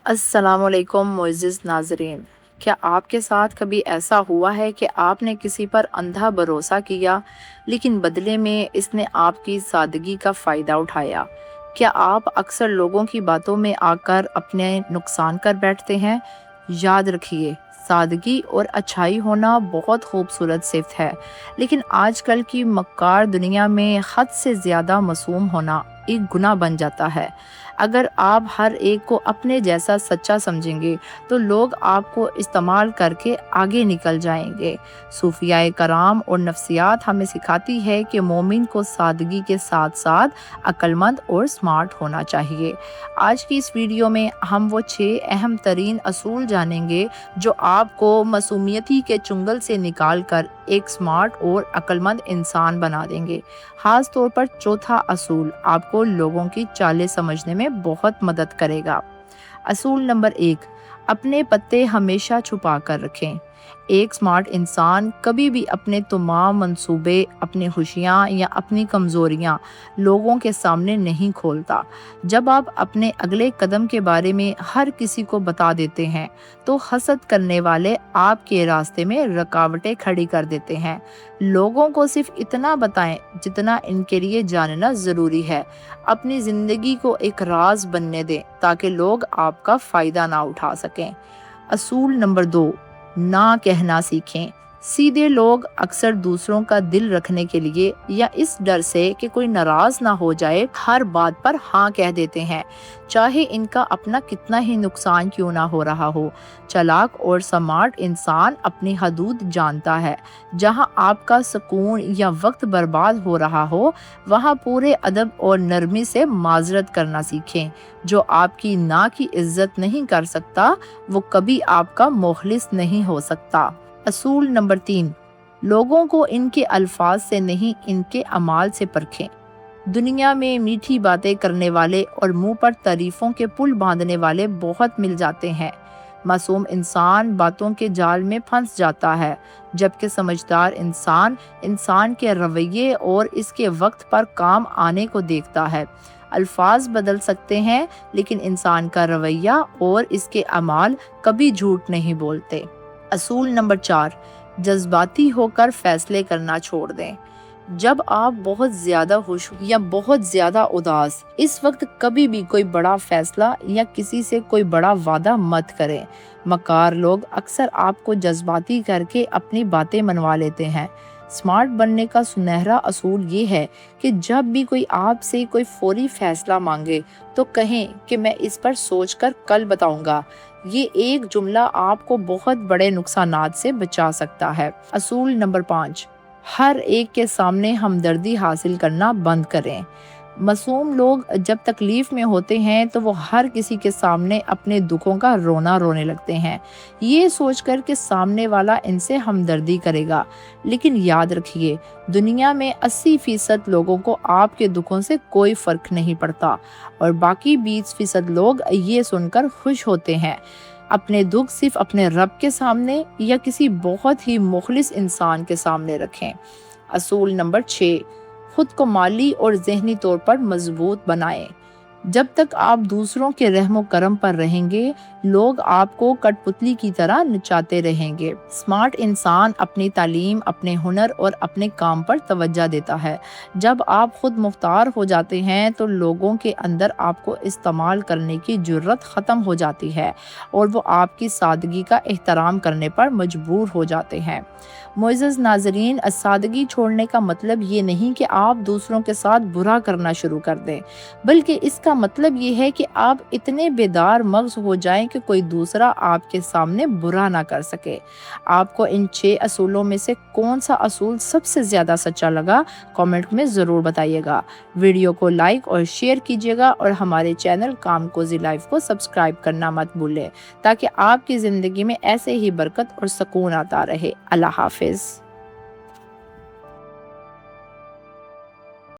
अस्सलाम वालेकुम मुअज़्ज़िज़ नाज़रीन। क्या आपके साथ कभी ऐसा हुआ है कि आपने किसी पर अंधा भरोसा किया लेकिन बदले में इसने आपकी सादगी का फ़ायदा उठाया? क्या आप अक्सर लोगों की बातों में आकर अपने नुकसान कर बैठते हैं? याद रखिए, सादगी और अच्छाई होना बहुत खूबसूरत सिफ़त है, लेकिन आजकल की मक्कार दुनिया में हद से ज़्यादा मासूम होना एक गुनाह बन जाता है। अगर आप हर एक को अपने जैसा सच्चा समझेंगे तो लोग आपको इस्तेमाल करके आगे निकल जाएंगे। सूफियाए कराम और नफ्सियात हमें सिखाती है कि मोमिन को सादगी के साथ साथ अक्लमंद और स्मार्ट होना चाहिए। आज की इस वीडियो में हम वो 6 अहम तरीन असूल जानेंगे जो आपको मासूमियती के चुंगल से निकाल कर एक स्मार्ट और अक्लमंद इंसान बना देंगे। खास तौर पर चौथा असूल आपको लोगों की चालें समझने में बहुत मदद करेगा। असूल नंबर 1, अपने पत्ते हमेशा छुपा कर रखें। एक स्मार्ट इंसान कभी भी अपने तमाम मंसूबे, अपनी खुशियाँ या अपनी कमज़ोरियाँ लोगों के सामने नहीं खोलता। जब आप अपने अगले कदम के बारे में हर किसी को बता देते हैं तो हसद करने वाले आपके रास्ते में रुकावटें खड़ी कर देते हैं। लोगों को सिर्फ इतना बताएं जितना इनके लिए जानना ज़रूरी है। अपनी ज़िंदगी को एक राज बनने दें ताकि लोग आपका फ़ायदा ना उठा सकें। असूल नंबर 2, ना कहना सीखें। सीधे लोग अक्सर दूसरों का दिल रखने के लिए या इस डर से कि कोई नाराज ना हो जाए हर बात पर हाँ कह देते हैं, चाहे इनका अपना कितना ही नुकसान क्यों ना हो रहा हो। चालाक और स्मार्ट इंसान अपनी हदूद जानता है। जहां आपका सुकून या वक्त बर्बाद हो रहा हो वहां पूरे अदब और नरमी से माजरत करना सीखें। जो आपकी ना की इज्जत नहीं कर सकता वो कभी आपका मुखलिस नहीं हो सकता। असूल नंबर 3, लोगों को इनके अल्फाज से नहीं इनके अमाल से परखें। दुनिया में मीठी बातें करने वाले और मुंह पर तारीफों के पुल बांधने वाले बहुत मिल जाते हैं। मासूम इंसान बातों के जाल में फंस जाता है, जबकि समझदार इंसान इंसान के रवैये और इसके वक्त पर काम आने को देखता है। अल्फाज बदल सकते हैं लेकिन इंसान का रवैया और इसके अमाल कभी झूठ नहीं बोलते। असूल नंबर 4, जज्बाती होकर फैसले करना छोड़ दें। जब आप बहुत ज्यादा खुश या बहुत ज्यादा उदास इस वक्त कभी भी कोई बड़ा फैसला या किसी से कोई बड़ा वादा मत करें। मकार लोग अक्सर आपको जज्बाती करके अपनी बातें मनवा लेते हैं। स्मार्ट बनने का सुनहरा असूल ये है कि जब भी कोई आपसे कोई फौरी फैसला मांगे तो कहें कि मैं इस पर सोचकर कल बताऊंगा। ये एक जुमला आपको बहुत बड़े नुकसानात से बचा सकता है। असूल नंबर 5, हर एक के सामने हमदर्दी हासिल करना बंद करें। मासूम लोग जब तकलीफ में होते हैं तो वो हर किसी के सामने अपने दुखों का रोना रोने लगते हैं, ये सोचकर कि सामने वाला इनसे हमदर्दी करेगा। लेकिन याद रखिए, दुनिया में 80% लोगों को आपके दुखों से कोई फर्क नहीं पड़ता और बाकी 20% लोग ये सुनकर खुश होते हैं। अपने दुख सिर्फ अपने रब के सामने या किसी बहुत ही मुखलिस इंसान के सामने रखें। असूल नंबर 6, खुद को माली और ज़हनी तौर पर मजबूत बनाएं। जब तक आप दूसरों के रहमो करम पर रहेंगे लोग आपको कठपुतली की तरह नचाते रहेंगे। स्मार्ट इंसान अपनी तालीम, अपने हुनर और अपने काम पर तवज्जो देता है। जब आप खुद मुख्तार हो जाते हैं तो लोगों के अंदर आपको इस्तेमाल करने की जुर्रत ख़त्म हो जाती है और वो आपकी सादगी का एहतराम करने पर मजबूर हो जाते हैं। मुअज़्ज़िज़ नाज़रीन, सादगी छोड़ने का मतलब ये नहीं कि आप दूसरों के साथ बुरा करना शुरू कर दें, बल्कि इसका मतलब ये है कि आप इतने बेदार मग़ज़ हो जाएं कि कोई दूसरा आपके सामने बुरा ना कर सके। आपको इन 6 असूलों में से कौन सा असूल सबसे ज़्यादा सच्चा लगा, कमेंट में ज़रूर बताइएगा। वीडियो को लाइक और शेयर कीजिएगा और हमारे चैनल काम कोज़ी लाइफ को सब्सक्राइब करना मत भूलें ताकि आपकी ज़िंदगी में ऐसे ही बरकत और सुकून आता रहे। अल्लाह हाफ़िज़।